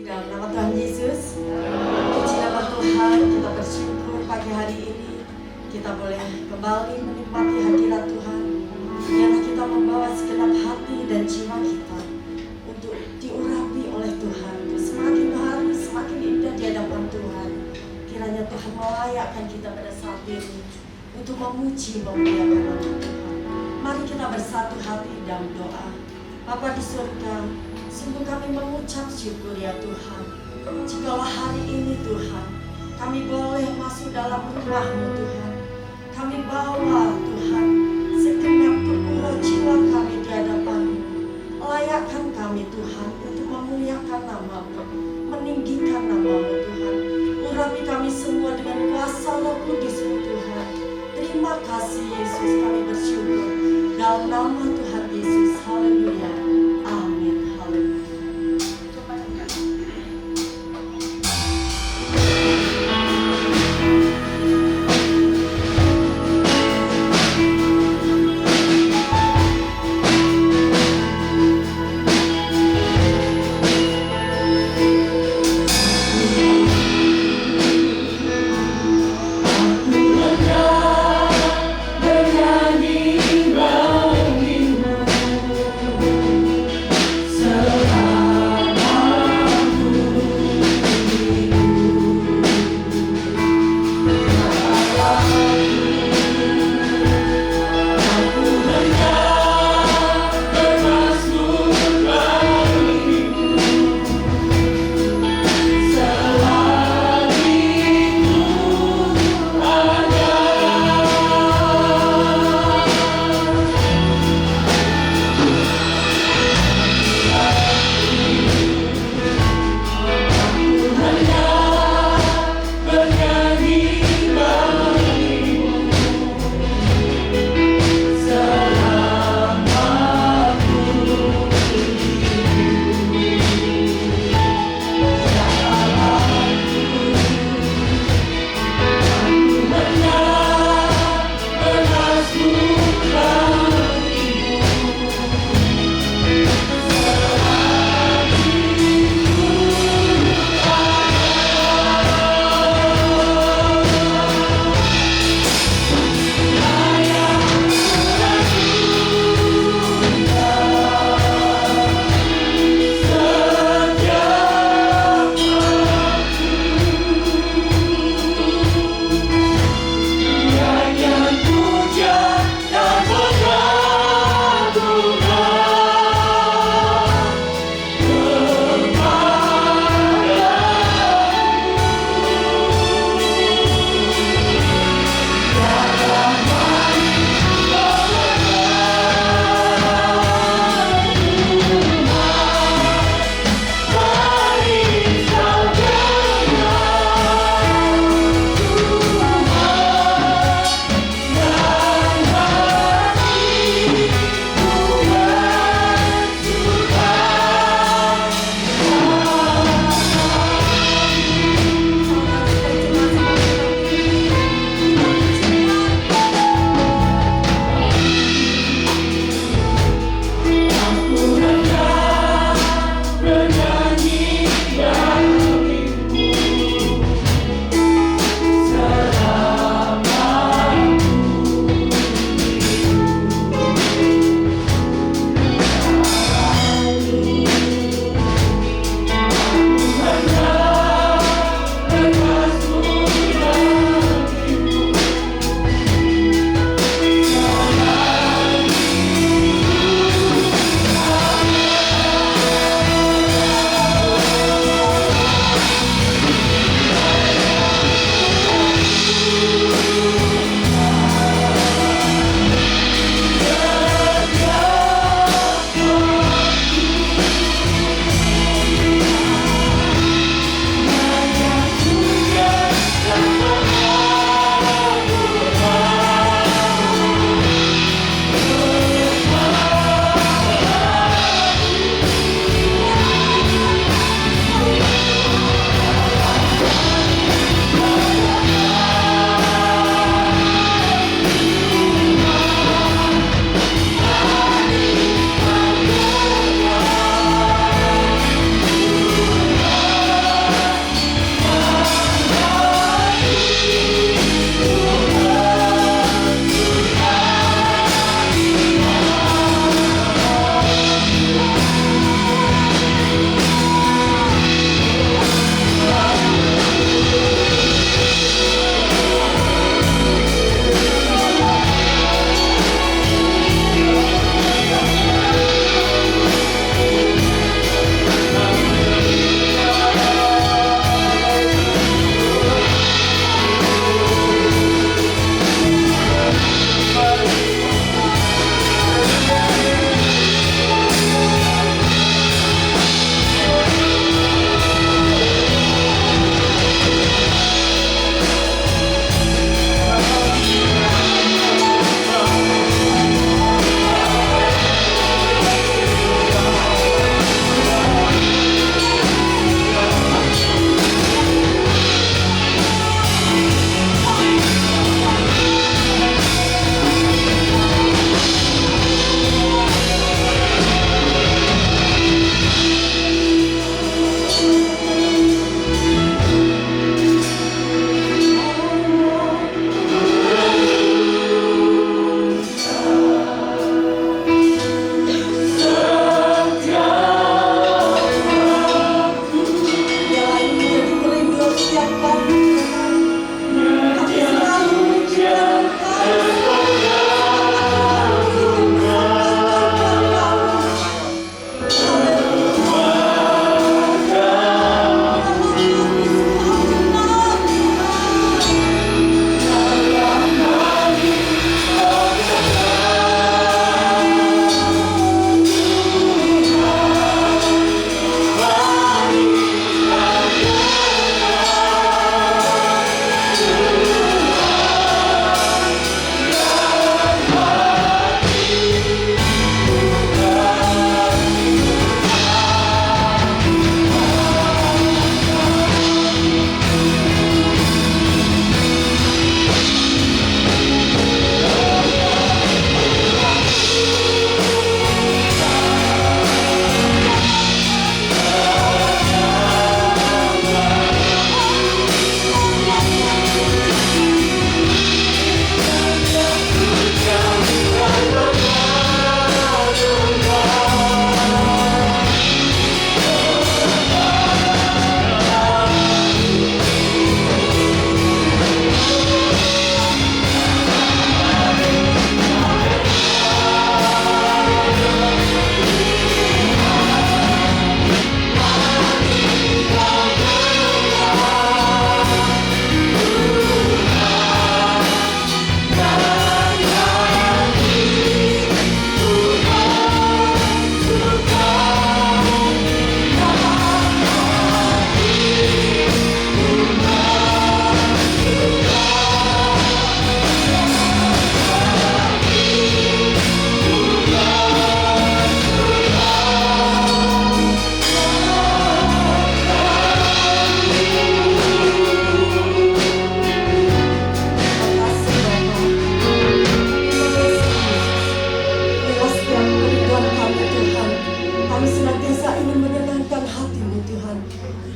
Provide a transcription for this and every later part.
Dalam nama Tuhan Yesus, puji nama Tuhan, kita bersyukur pagi hari ini kita boleh kembali menikmati hadirat Tuhan. Biarlah kita membawa segenap hati dan jiwa kita untuk diurapi oleh Tuhan, untuk semakin hari semakin indah di hadapan Tuhan. Kiranya Tuhan melayakkan kita pada saat ini untuk memuji memuliakan nama Tuhan. Mari kita bersatu hati dalam doa. Bapa di surga, sungguh kami mengucap syukur ya Tuhan. Jikalau hari ini Tuhan, kami boleh masuk dalam rumah-Mu Tuhan. Kami bawa Tuhan segenap tubuh jiwa kami di hadapan-Mu. Layakkan kami Tuhan untuk memuliakan nama-Mu, meninggikan nama-Mu Tuhan. Urapi kami semua dengan kuasa Roh Kudus-Mu Tuhan. Terima kasih Yesus, kami bersyukur dalam nama Tuhan Yesus. Haleluya. Amin. Haleluya. Bernyanyi bagimu.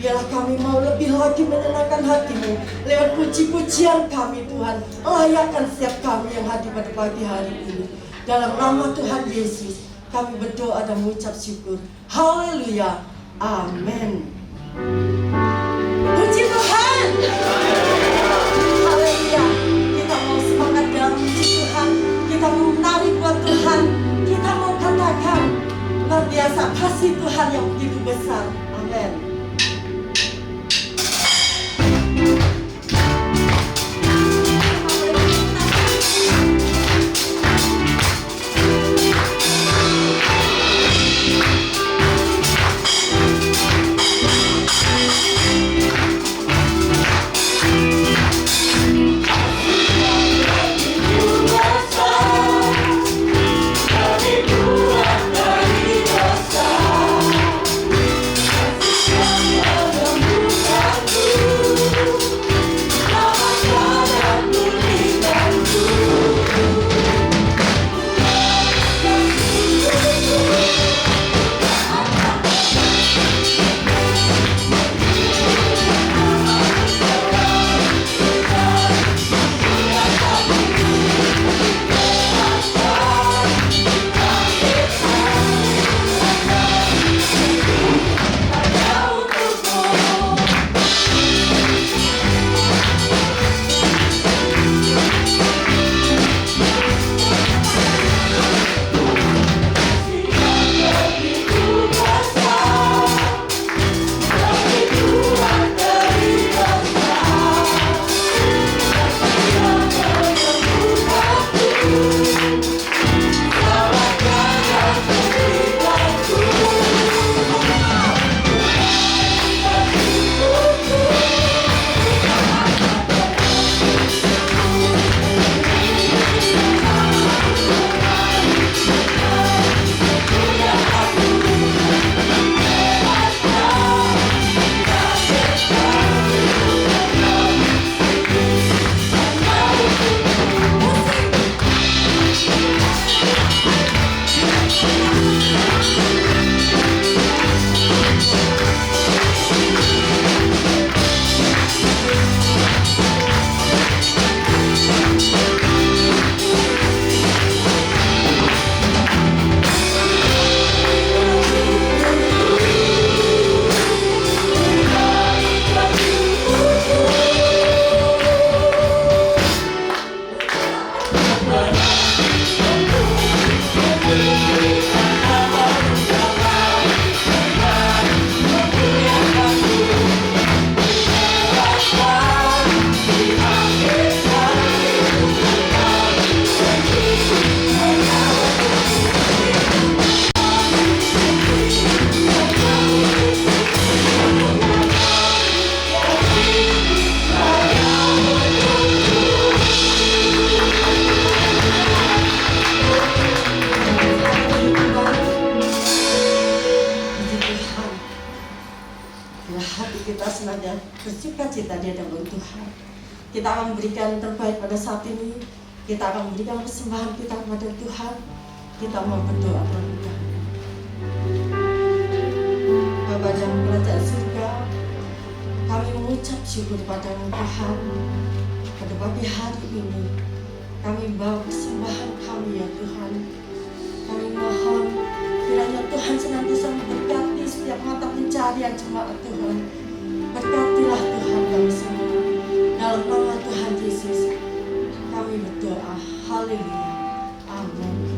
Biarlah kami mau lebih lagi menyenangkan hati-Mu lewat puji-pujian kami Tuhan. Layakkan setiap kami yang hadir pada pagi hari ini. Dalam nama Tuhan Yesus kami berdoa dan mengucap syukur. Haleluya. Amin. Puji Tuhan. Haleluya. Kita mau semangat dalam puji Tuhan. Kita mau menari buat Tuhan. Kita mau katakan luar biasa kasih Tuhan yang begitu besar. Amin. Kita akan memberikan terbaik pada saat ini. Kita akan memberikan persembahan kita kepada Tuhan. Kita mau berdoa terlebih. Bapa dalam kerajaan surga, kami mengucap syukur pada Tuhan. Pada pagi hari ini kami bawa persembahan kami ya Tuhan. Kami mohon kiranya Tuhan senantiasa memberkati setiap mata pencarian jemaat Tuhan. Berkatilah Tuhan kami semua. Dalam nama Tuhan Yesus kami berdoa. Haleluya. Amin.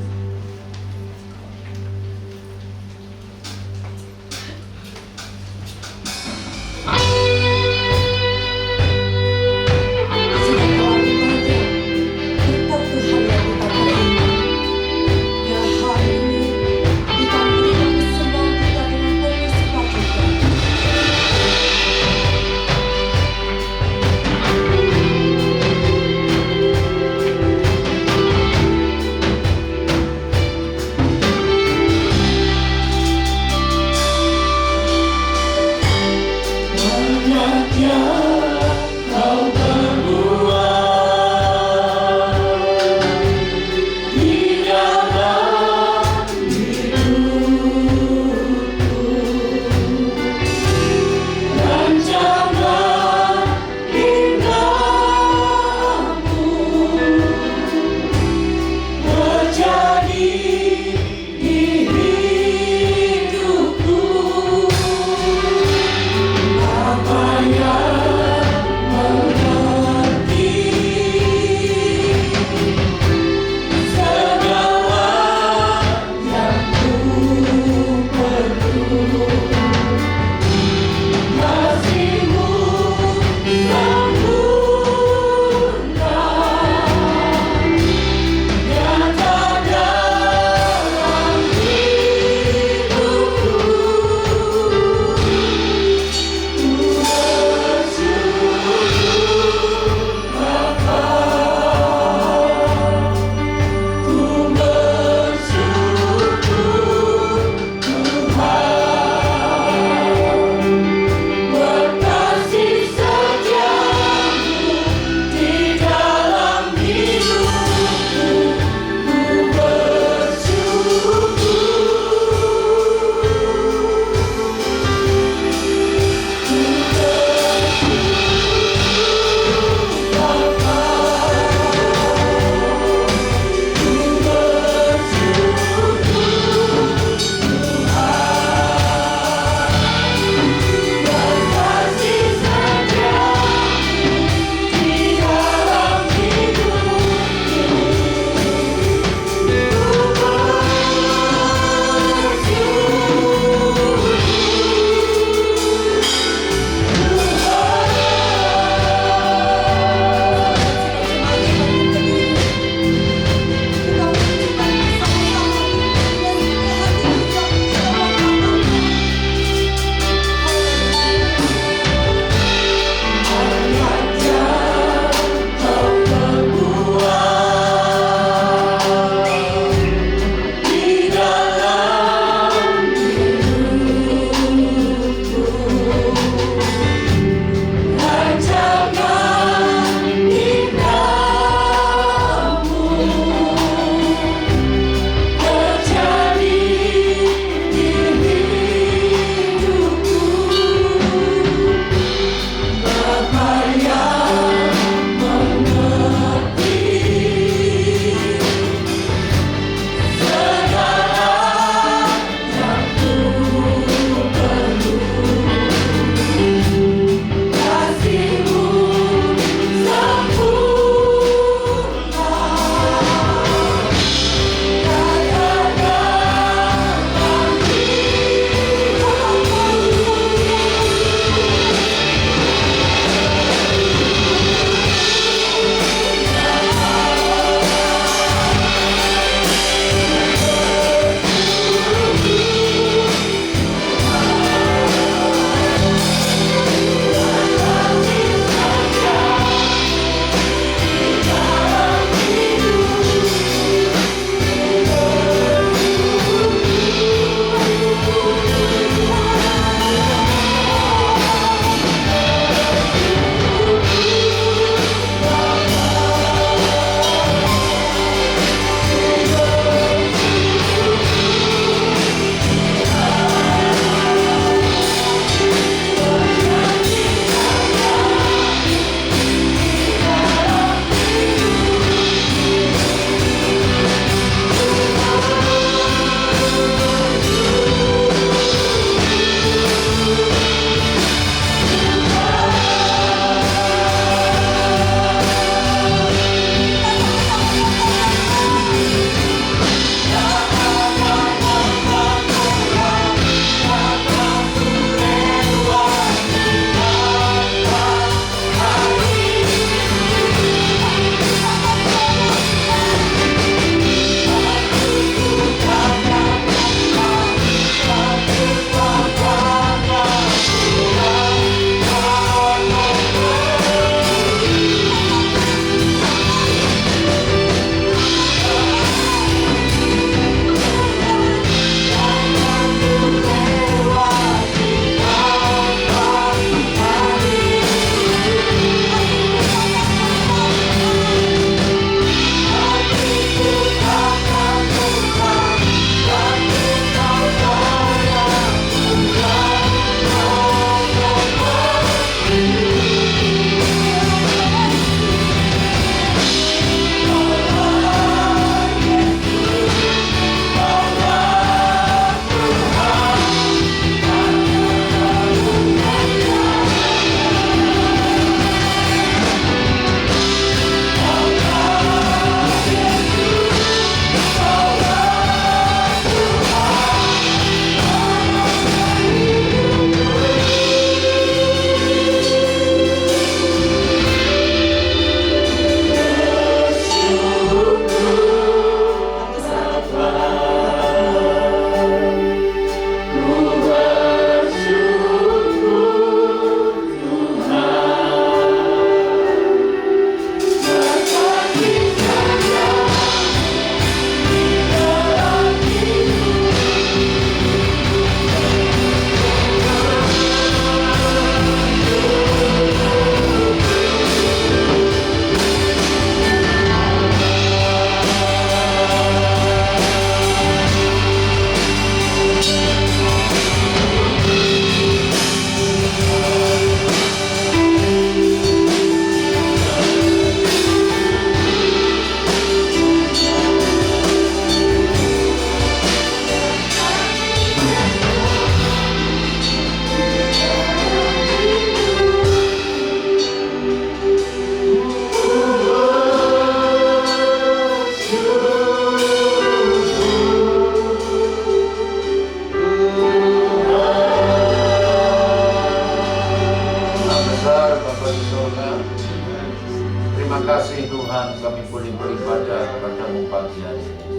Terima kasih Tuhan, kami boleh beribadah kepada-Mu pagi hari ini.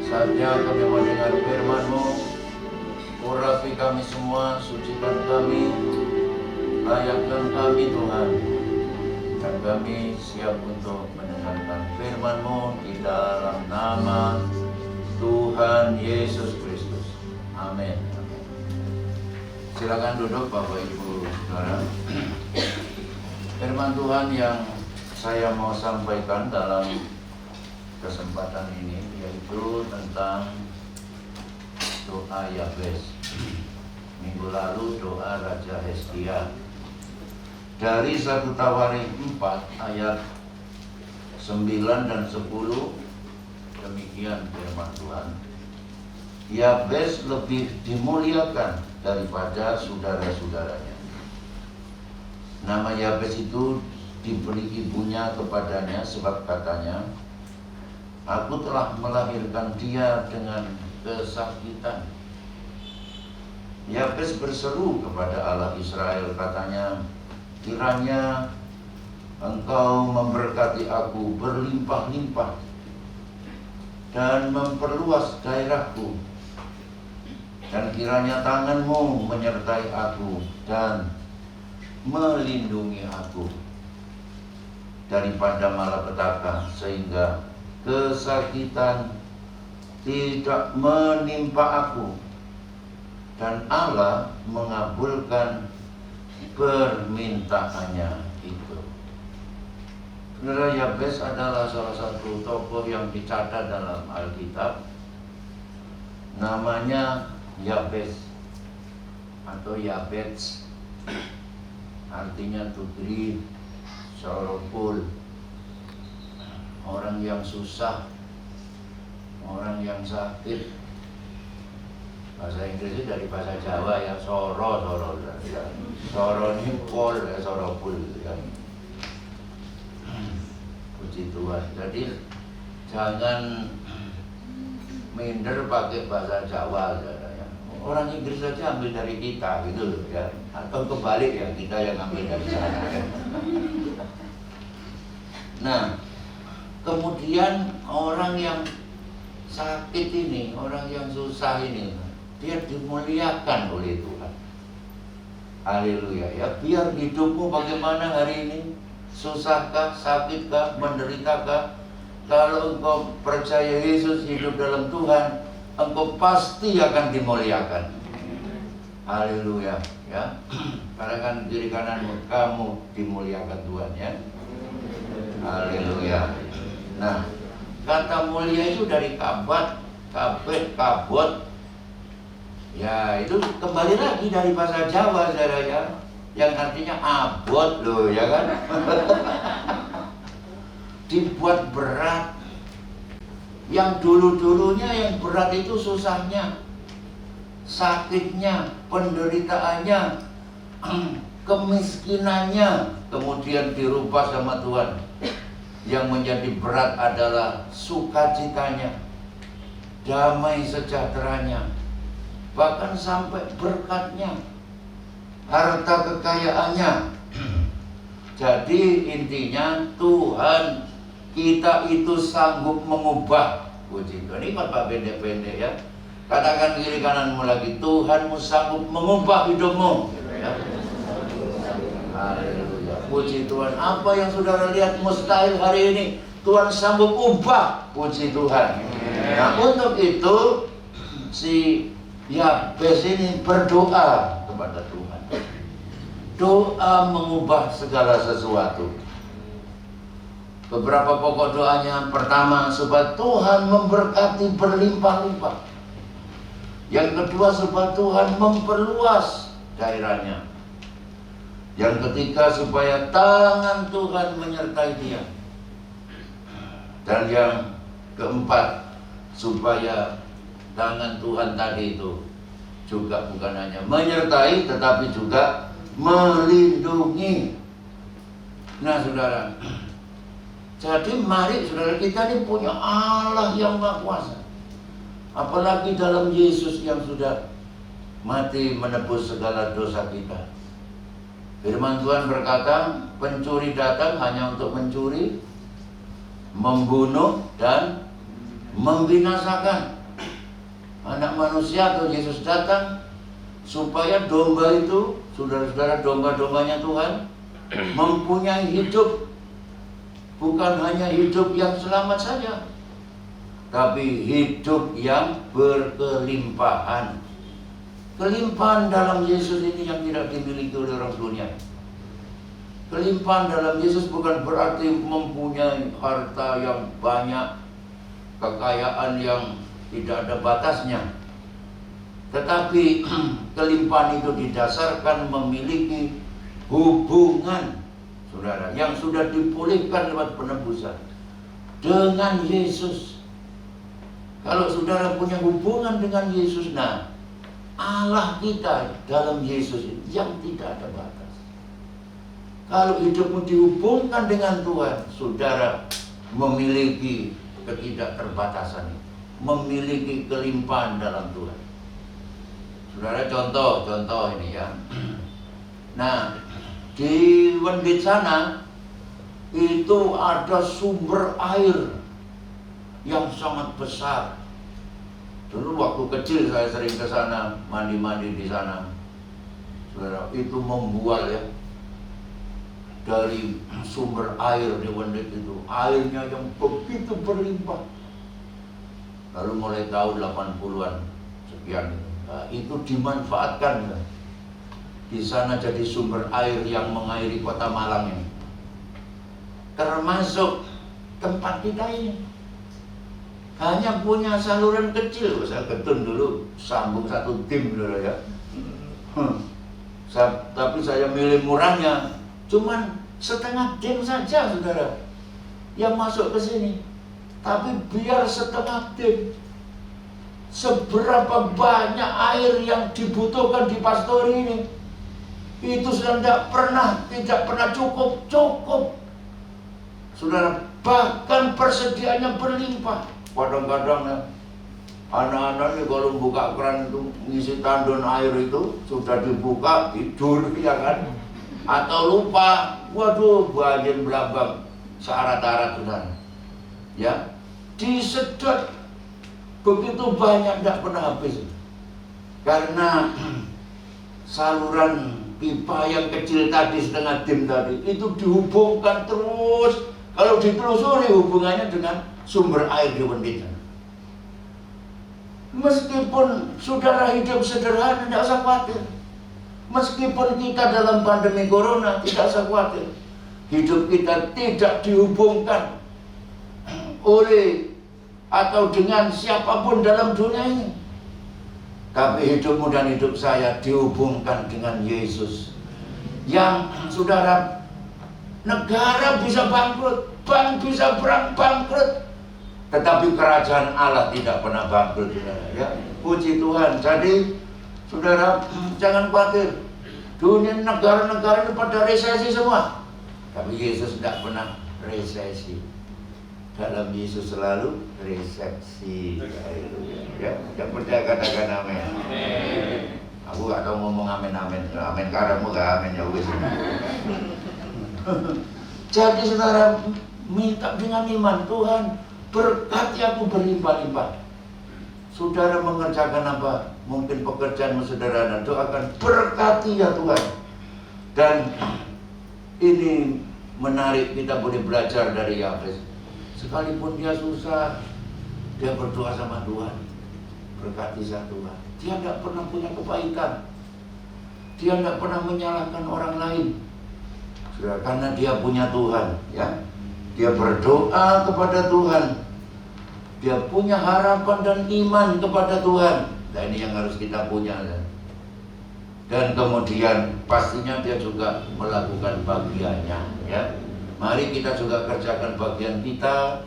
Saatnya kami mendengar firman-Mu. Urapi kami semua, sucikan kami, layakkan kami Tuhan. Dan kami siap untuk mendengarkan firman-Mu di dalam nama Tuhan Yesus Kristus. Amin. Silakan duduk Bapak Ibu Saudara. Firman Tuhan yang saya mau sampaikan dalam kesempatan ini yaitu tentang doa Yabes. Minggu lalu doa Raja Hizkia. Dari 1 Tawarik 4 ayat 9 dan 10 demikian firman Tuhan. Yabes lebih dimuliakan daripada saudara-saudaranya. Nama Yabes itu diberi ibunya kepadanya sebab katanya, aku telah melahirkan dia dengan kesakitan. Yabes berseru kepada Allah Israel, katanya, kiranya engkau memberkati aku berlimpah-limpah dan memperluas daerahku, dan kiranya tanganmu menyertai aku dan melindungi aku daripada malapetaka, sehingga kesakitan tidak menimpa aku. Dan Allah mengabulkan permintaannya itu. Saudara, Yabes adalah salah satu tokoh yang dicatat dalam Alkitab. Namanya Yabes atau Yabets, artinya to grieve, sorrowful, orang yang susah, orang yang sakit. Bahasa Inggrisnya dari bahasa Jawa ya, soro ya. Soro ini pol ya, sorrowful ya. Puji Tuhan. Jadi jangan minder pakai bahasa Jawa ya. Orang Inggris saja ambil dari kita gitu loh ya. Atau kebalik ya, kita yang ambil dari sana ya. Nah, kemudian orang yang sakit ini, orang yang susah ini, dia dimuliakan oleh Tuhan. Haleluya ya. Biar hidupmu bagaimana hari ini, susahkah, sakitkah, menderitakah, kalau engkau percaya Yesus, hidup dalam Tuhan, engkau pasti akan dimuliakan. Haleluya ya. Katakan kiri kananmu, kamu dimuliakan Tuhan ya. Haleluya. Nah, kata mulia itu dari kabat, kabet, kabot. Ya, itu kembali lagi dari bahasa Jawa, saudara ya, yang artinya abot loh, ya kan? Dibuat berat. Yang dulu-dulunya yang berat itu susahnya, sakitnya, penderitaannya, kemiskinannya, kemudian dirubah sama Tuhan. Yang menjadi berat adalah sukacitanya, damai sejahteranya, bahkan sampai berkatnya, harta kekayaannya. Jadi intinya Tuhan kita itu sanggup mengubah. Puji Tuhan. Ini khotbah pendek-pendek ya. Katakan kiri kananmu lagi, Tuhanmu sanggup mengubah hidupmu. Ya. Haleluya. Puji Tuhan. Apa yang saudara lihat mustahil hari ini, Tuhan sanggup ubah. Puji Tuhan. Nah, untuk itu si Yabes ini berdoa kepada Tuhan. Doa mengubah segala sesuatu. Beberapa pokok doanya. Pertama, supaya Tuhan memberkati berlimpah-limpah. Yang kedua, supaya Tuhan memperluas daerahnya. Yang ketiga, supaya tangan Tuhan menyertai dia. Dan yang keempat, supaya tangan Tuhan tadi itu juga bukan hanya menyertai, tetapi juga melindungi. Nah saudara, jadi mari saudara, kita ini punya Allah yang Maha Kuasa. Apalagi dalam Yesus yang sudah mati menebus segala dosa kita. Firman Tuhan berkata, pencuri datang hanya untuk mencuri, membunuh, dan membinasakan. Anak manusia atau Yesus datang supaya domba itu, saudara-saudara, domba-dombanya Tuhan mempunyai hidup. Bukan hanya hidup yang selamat saja, tapi hidup yang berkelimpahan. Kelimpahan dalam Yesus ini yang tidak dimiliki oleh orang dunia. Kelimpahan dalam Yesus bukan berarti mempunyai harta yang banyak, kekayaan yang tidak ada batasnya. Tetapi kelimpahan itu didasarkan memiliki hubungan, saudara, yang sudah dipulihkan lewat penebusan dengan Yesus. Kalau saudara punya hubungan dengan Yesus, nah, Allah kita dalam Yesus yang tidak ada batas. Kalau hidupmu dihubungkan dengan Tuhan, saudara memiliki ketidakterbatasan, memiliki kelimpahan dalam Tuhan. Saudara, contoh ini ya. Nah, di Wendit sana itu ada sumber air yang sangat besar. Dulu waktu kecil saya sering ke sana, mandi-mandi di sana. Saudara, itu membual ya. Dari sumber air di Wendit itu, airnya yang begitu berlimpah. Lalu mulai tahun 80-an sekian, nah, itu dimanfaatkan ya. Di sana jadi sumber air yang mengairi kota Malang ini. Termasuk tempat kita ini. Hanya punya saluran kecil, saya ketun dulu, sambung satu tim dulu ya. Tapi saya milih murahnya, cuman setengah tim saja, saudara, yang masuk ke sini. Tapi biar setengah tim, seberapa banyak air yang dibutuhkan di pastori ini, itu sudah tidak pernah cukup. Saudara, bahkan persediaannya berlimpah. Kadang-kadang ya, anak-anak ini kalau buka keran itu ngisi tandon air itu sudah dibuka tidur ya kan, atau lupa, waduh banjir belabang searat-arat saudara ya, disedot begitu banyak tidak pernah habis, karena saluran pipa yang kecil tadi setengah dim tadi itu dihubungkan terus. Kalau ditelusuri hubungannya dengan sumber air di Wendit. Meskipun saudara hidup sederhana, tidak usah khawatir. Meskipun kita dalam pandemi corona, tidak usah khawatir. Hidup kita tidak dihubungkan oleh atau dengan siapapun dalam dunia ini. Tapi hidupmu dan hidup saya dihubungkan dengan Yesus. Yang saudara, negara bisa bangkrut, bank bisa bangkrut, tetapi kerajaan Allah tidak pernah bangkrut, saudara. Ya, puji Tuhan. Jadi, saudara, jangan khawatir. Dunia negara-negara itu pada resesi semua, tapi Yesus tidak pernah resesi. Dalam Yesus selalu resepsi. Ya, yang percaya katakan amin. Aku gak tahu ngomong amin. Amin karamu gak amin ya wis. Jadi saudara minta dengan iman, Tuhan berkati aku berlimpah-limpah. Saudara mengerjakan apa? Mungkin pekerjaanmu sederhana, doakan berkati ya Tuhan. Dan ini menarik, kita boleh belajar dari Yabes. Sekalipun dia susah, dia berdoa sama Tuhan. Berkati saya Tuhan. Dia tidak pernah punya kepahitan. Dia tidak pernah menyalahkan orang lain. Karena dia punya Tuhan, ya. Dia berdoa kepada Tuhan. Dia punya harapan dan iman kepada Tuhan. Nah, ini yang harus kita punya. Dan kemudian pastinya dia juga melakukan bagiannya, ya. Mari kita juga kerjakan bagian kita,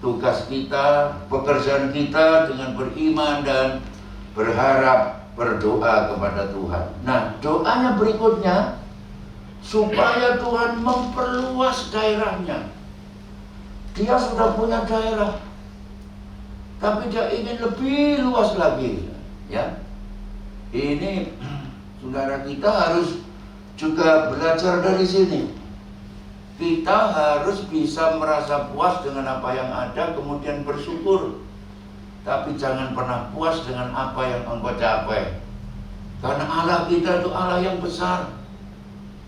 tugas kita, pekerjaan kita dengan beriman dan berharap, berdoa kepada Tuhan. Nah, doanya berikutnya, supaya Tuhan memperluas daerahnya. Dia sudah punya daerah, tapi dia ingin lebih luas lagi, ya. Ini saudara, kita harus juga belajar dari sini. Kita harus bisa merasa puas dengan apa yang ada, kemudian bersyukur. Tapi jangan pernah puas dengan apa yang engkau capai. Karena Allah kita itu Allah yang besar.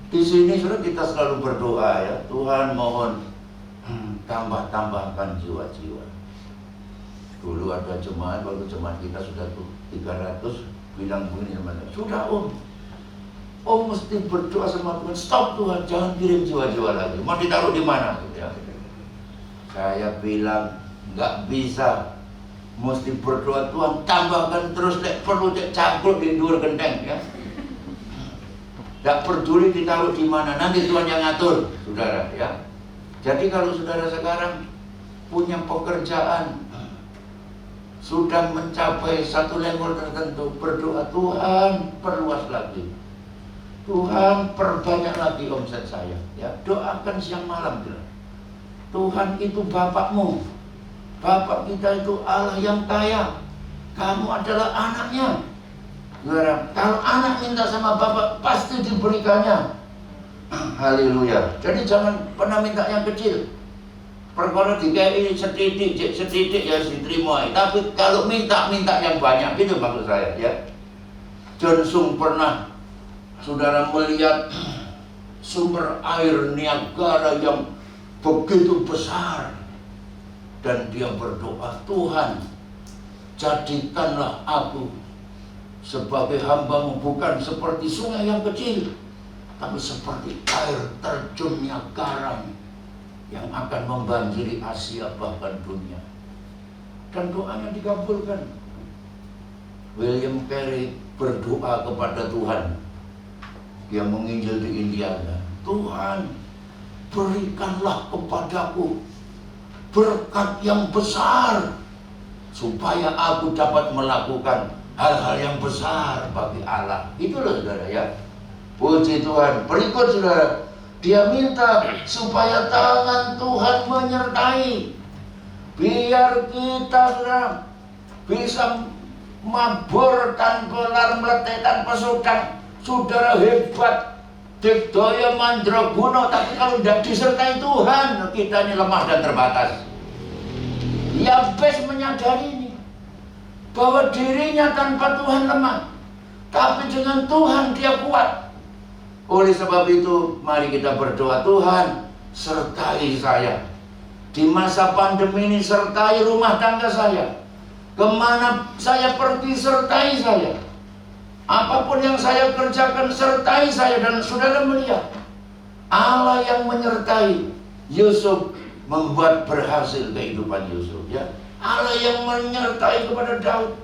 Di sini sudah kita selalu berdoa ya, Tuhan mohon tambah-tambahkan jiwa-jiwa. Dulu ada jemaat, waktu jemaat kita sudah 300, bilang begini teman-teman, sudah Om mesti berdoa sama Tuhan, stop Tuhan, jangan kirim jiwa-jiwa lagi. Mau ditaruh di mana? Ya. Saya bilang nggak bisa, mesti berdoa Tuhan tambahkan terus, perlu cangkul di luar genteng ya. Nggak peduli ditaruh di mana, nanti Tuhan yang ngatur, saudara ya. Jadi kalau saudara sekarang punya pekerjaan, sudah mencapai satu level tertentu, berdoa Tuhan perluas lagi. Tuhan perbanyak lagi omset saya ya. Doakan siang malam bilang, Tuhan itu Bapakmu, Bapak kita itu Allah yang kaya, kamu adalah anaknya. Kalau anak minta sama Bapak pasti diberikannya. Haleluya. Jadi jangan pernah minta yang kecil. Perkara dikai setitik ya diterima. Tapi kalau minta yang banyak, itu maksud saya ya. Johnson pernah saudara melihat sumber air Niagara yang begitu besar, dan dia berdoa, Tuhan jadikanlah aku sebagai hamba-Mu bukan seperti sungai yang kecil, tapi seperti air terjun Niagara yang akan membanjiri Asia bahkan dunia. Dan doanya dikabulkan. William Carey berdoa kepada Tuhan. Dia menginjil di India. Tuhan, berikanlah kepadaku berkat yang besar supaya aku dapat melakukan hal-hal yang besar bagi Allah. Itulah saudara ya. Puji Tuhan. Berikut saudara, dia minta supaya tangan Tuhan menyertai, biar kita saudara bisa mabur tanpa lar meletek tanpa sudang. Saudara hebat, Digdaya Mandraguna, tapi kalau tidak disertai Tuhan, kita ini lemah dan terbatas. Yabes menyadari ini, bahwa dirinya tanpa Tuhan lemah, tapi dengan Tuhan dia kuat. Oleh sebab itu, mari kita berdoa, Tuhan sertai saya. Di masa pandemi ini sertai rumah tangga saya. Kemana saya pergi sertai saya. Apapun yang saya kerjakan sertai saya. Dan saudara melihat Allah yang menyertai Yusuf, membuat berhasil kehidupan Yusuf ya. Allah yang menyertai kepada Daud,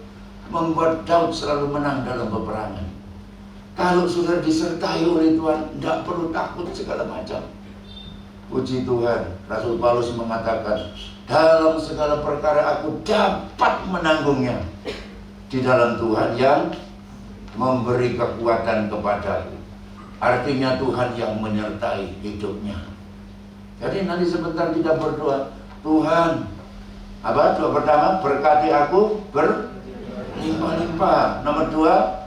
membuat Daud selalu menang dalam peperangan. Kalau sudah disertai oleh Tuhan, tidak perlu takut segala macam. Puji Tuhan. Rasul Paulus mengatakan, dalam segala perkara aku dapat menanggungnya di dalam Tuhan yang memberi kekuatan kepadaku. Artinya Tuhan yang menyertai hidupnya. Jadi nanti sebentar kita berdoa, Tuhan, apa doa pertama? Berkati aku berlimpah-limpah. Nomor 2,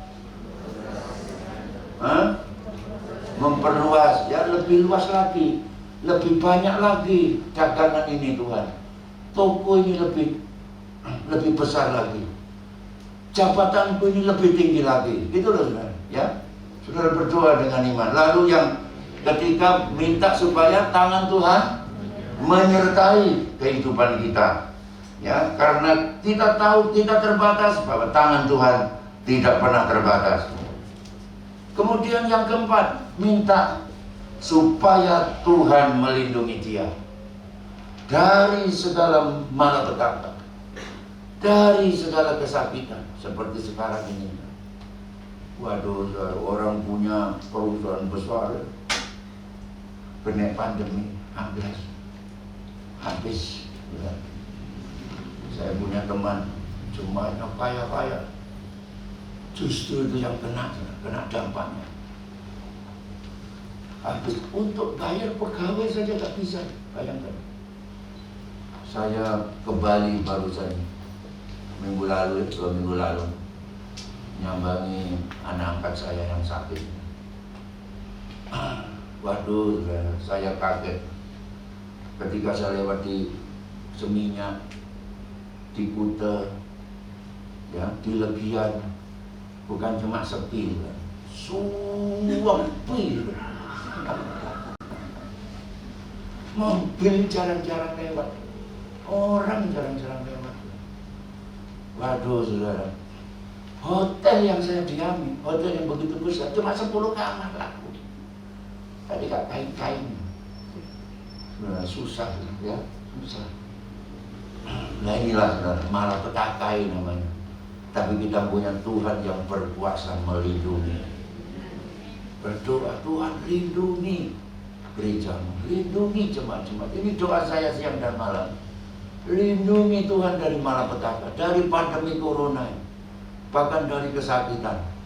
memperluas, ya lebih luas lagi, lebih banyak lagi dagangan ini Tuhan. Toko ini lebih besar lagi. Jabatanku ini lebih tinggi lagi. Gitu loh saudara ya. Saudara berdoa dengan iman. Lalu yang ketiga, minta supaya tangan Tuhan menyertai kehidupan kita ya. Karena kita tahu kita terbatas, bahwa tangan Tuhan tidak pernah terbatas. Kemudian yang keempat, minta supaya Tuhan melindungi dia dari segala malapetaka, dari segala kesakitan seperti sekarang ini. Waduh, orang punya perusahaan besar, kena pandemi habis. Ya. Saya punya teman jumlahnya kaya, justru itu yang kena dampaknya. Habis untuk bayar pegawai saja tak bisa, bayangkan. Saya ke Bali baru saja, 2 minggu lalu, nyambangi anak angkat saya yang sakit. Waduh, saya kaget ketika saya lewat di Seminyak, di Kute, ya, di Legian, bukan cuma sepi, suapi. Mobil jarang-jarang lewat, orang jarang-jarang lewat. Waduh, saudara, hotel yang saya diami, hotel yang begitu besar, cuma 10 kamar laku. Tadi gak kain-kain, susah, ya, susah. Nah inilah saudara, malapetaka namanya. Tapi kita punya Tuhan yang berkuasa melindungi. Berdoa, Tuhan lindungi gerejamu, lindungi jemaat-jemaat. Ini doa saya siang dan malam. Lindungi Tuhan dari malapetaka, dari pandemi corona, bahkan dari kesakitan.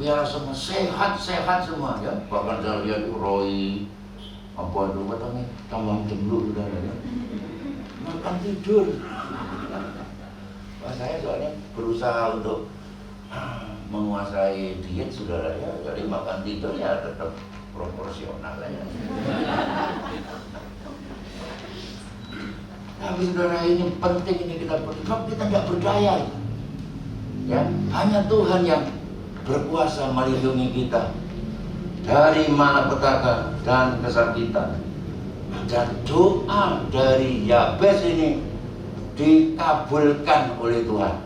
Biar semua sehat-sehat semua, ya. Bahkan saya lihat Roy, apa itu katanya, tambang jembluk udah ya. Makan tidur. Wah, saya soalnya berusaha untuk menguasai diet, saudara, ya. Jadi makan tidur ya tetap proporsional ya. Tapi saudara, ini penting, ini kita berdoa, kita tidak berdaya, ya. Hanya Tuhan yang berkuasa melindungi kita dari malapetaka dan kesakitan. Dan doa dari Yabes ini dikabulkan oleh Tuhan.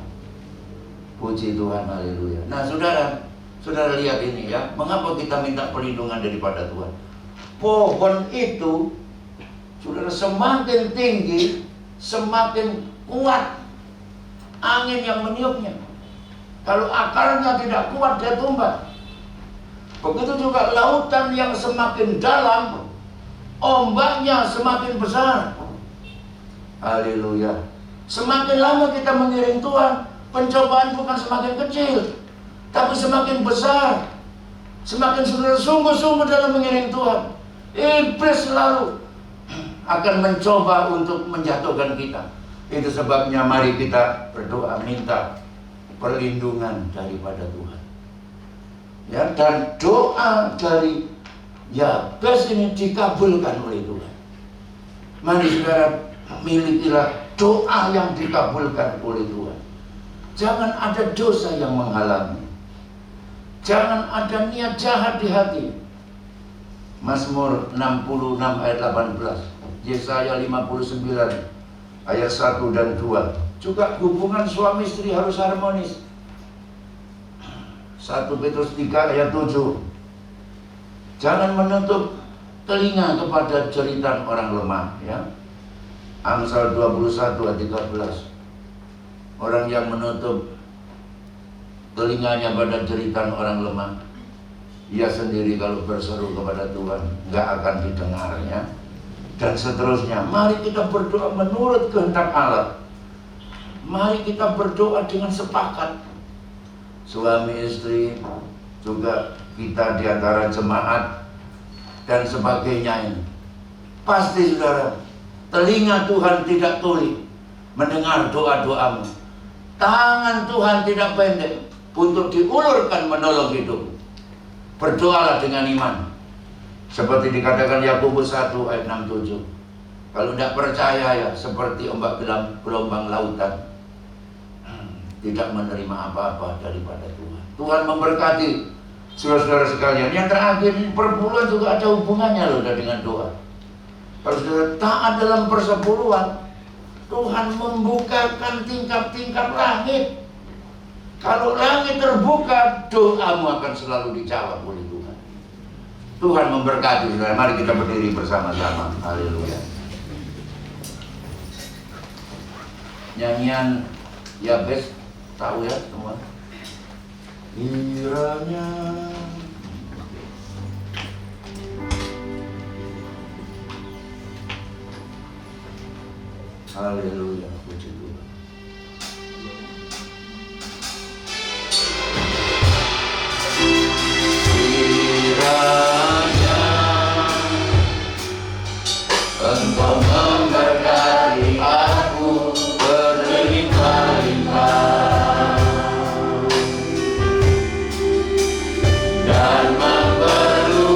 Puji Tuhan, haleluya. Nah saudara lihat ini ya, mengapa kita minta perlindungan daripada Tuhan. Pohon itu, saudara, semakin tinggi, semakin kuat angin yang meniupnya. Kalau akarnya tidak kuat, dia tumbang. Begitu juga lautan yang semakin dalam, ombaknya semakin besar. Haleluya. Semakin lama kita mengiring Tuhan, pencobaan bukan semakin kecil, tapi semakin besar. Semakin saudara sungguh-sungguh dalam mengiring Tuhan, iblis selalu akan mencoba untuk menjatuhkan kita. Itu sebabnya mari kita berdoa, minta perlindungan daripada Tuhan. Ya, dan doa dari Yabes ini dikabulkan oleh Tuhan. Mari saudara, milikilah doa yang dikabulkan oleh Tuhan. Jangan ada dosa yang menghalangi. Jangan ada niat jahat di hati. Mazmur 66 ayat 18, Yesaya 59 ayat 1 dan 2. Juga hubungan suami istri harus harmonis. 1 Petrus 3 ayat 7. Jangan menutup telinga kepada jeritan orang lemah, ya. Amsal 21 ayat 13. Orang yang menutup telinganya pada jeritan orang lemah, ia sendiri kalau berseru kepada Tuhan nggak akan didengarnya, dan seterusnya. Mari kita berdoa menurut kehendak Allah. Mari kita berdoa dengan sepakat, suami istri, juga kita di antara jemaat dan sebagainya ini. Pasti saudara, telinga Tuhan tidak tuli mendengar doa-doamu. Tangan Tuhan tidak pendek untuk diulurkan menolong hidup. Berdoalah dengan iman, seperti dikatakan Yakobus 1 ayat 6-7. Kalau tidak percaya, ya seperti ombak gelombang lautan, tidak menerima apa-apa daripada Tuhan. Tuhan memberkati saudara-saudara sekalian. Yang terakhir, perpuluhan juga ada hubungannya loh dengan doa. Kalau saudara taat dalam persepuluhan, Tuhan membukakan tingkap-tingkap langit. Kalau langit terbuka, doamu akan selalu dijawab oleh Tuhan. Tuhan memberkati saudara. Mari kita berdiri bersama-sama. Haleluya. Nyanyian Yabes, tahu ya semua? Kiranya haleluya, puji Tuhan. Kiranya Engkau memberkati aku berlimpah-limpah dan memperluas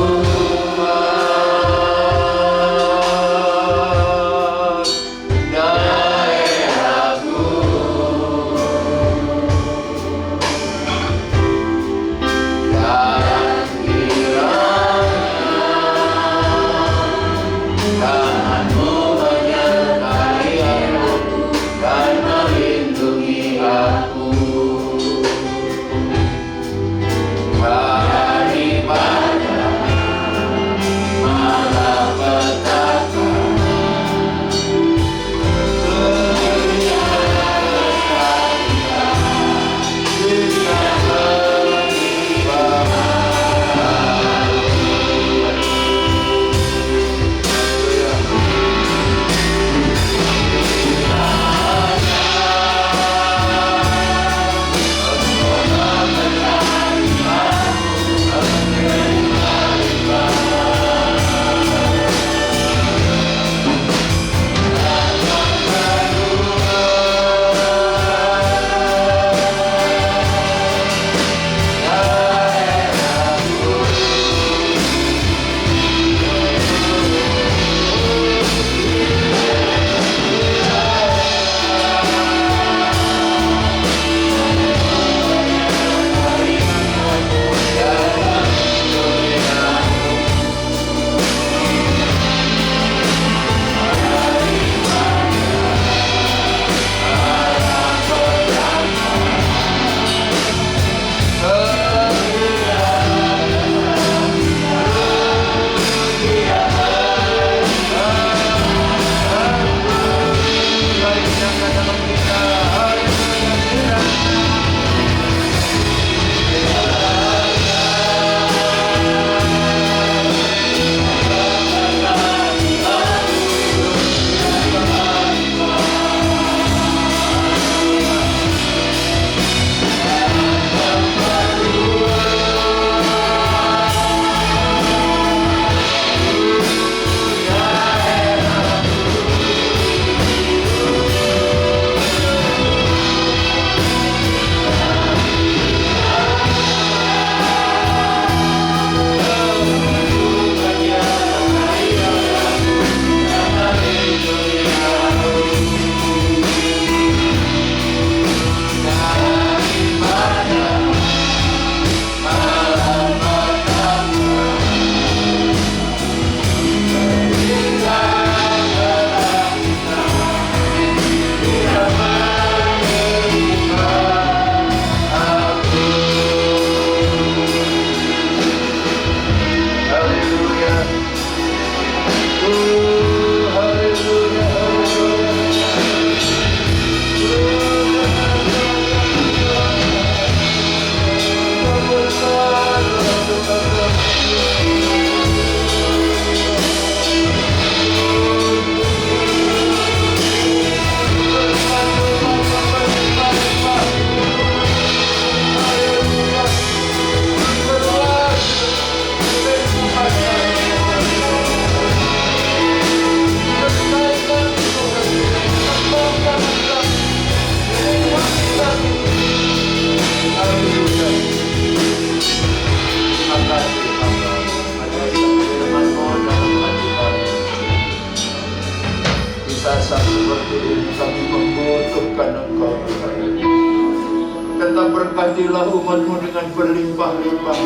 Berkatilah umat-Mu dengan berlimpah-limpah.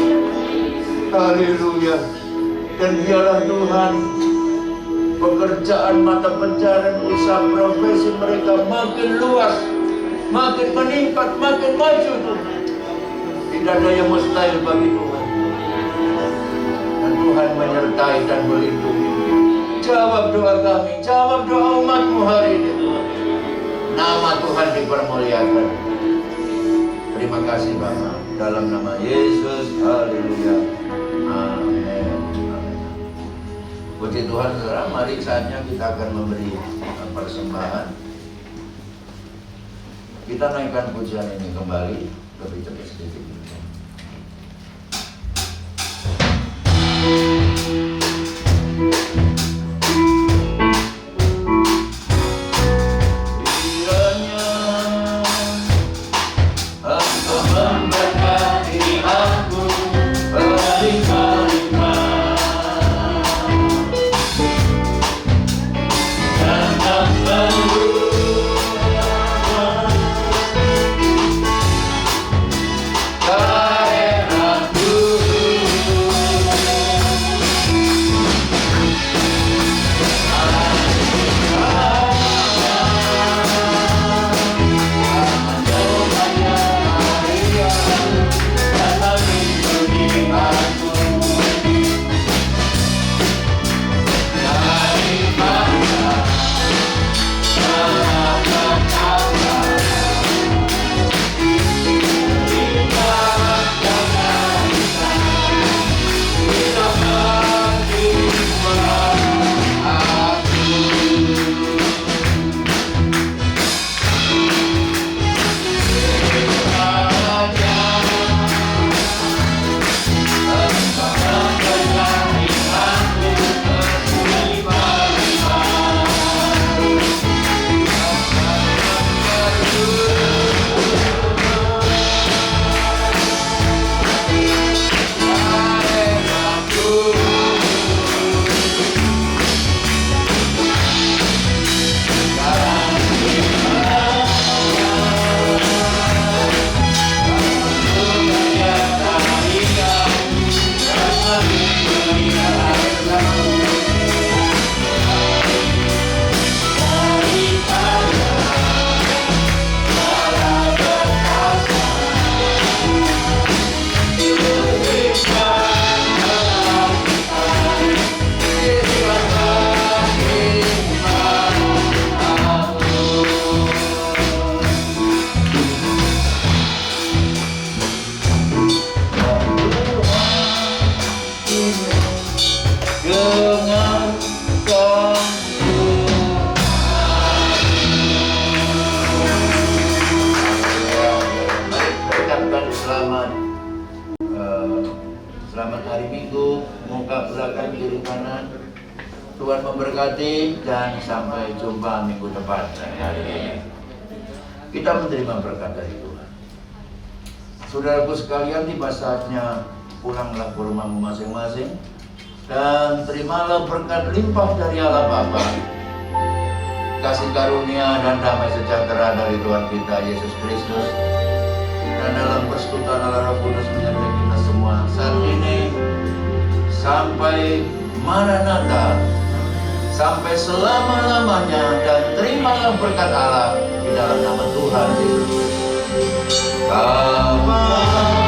Haleluya. Dan biarlah Tuhan pekerjaan mata pencarian usaha profesi mereka makin luas, makin meningkat, makin maju Tuhan. Tidak ada yang mustahil bagi Tuhan. Dan Tuhan menyertai dan melindungi. Jawab doa kami, jawab doa umat-Mu hari ini Tuhan. Nama Tuhan dipermuliakan. Terima kasih Bapa. Dalam nama Yesus, haleluya. Amin. Amin. Puji Tuhan, saudara. Mari saatnya kita akan memberi persembahan. Kita naikkan pujian ini kembali lebih cepat sedikit. Selamat hari Minggu, muka belakang kiri kanan. Tuhan memberkati dan sampai jumpa minggu depan hari ini. Kita menerima berkat dari Tuhan. Saudaraku sekalian, tiba saatnya pulanglah ke rumahmu masing-masing dan terimalah berkat limpah dari Allah Bapa, kasih karunia dan damai sejahtera dari Tuhan kita Yesus Kristus, dan dalam persekutuan Allah Roh Kudus menyertai kita semua saat ini sampai Maranatha, sampai selama-lamanya. Dan terimalah berkat Allah di dalam nama Tuhan Yesus Kristus. Bapa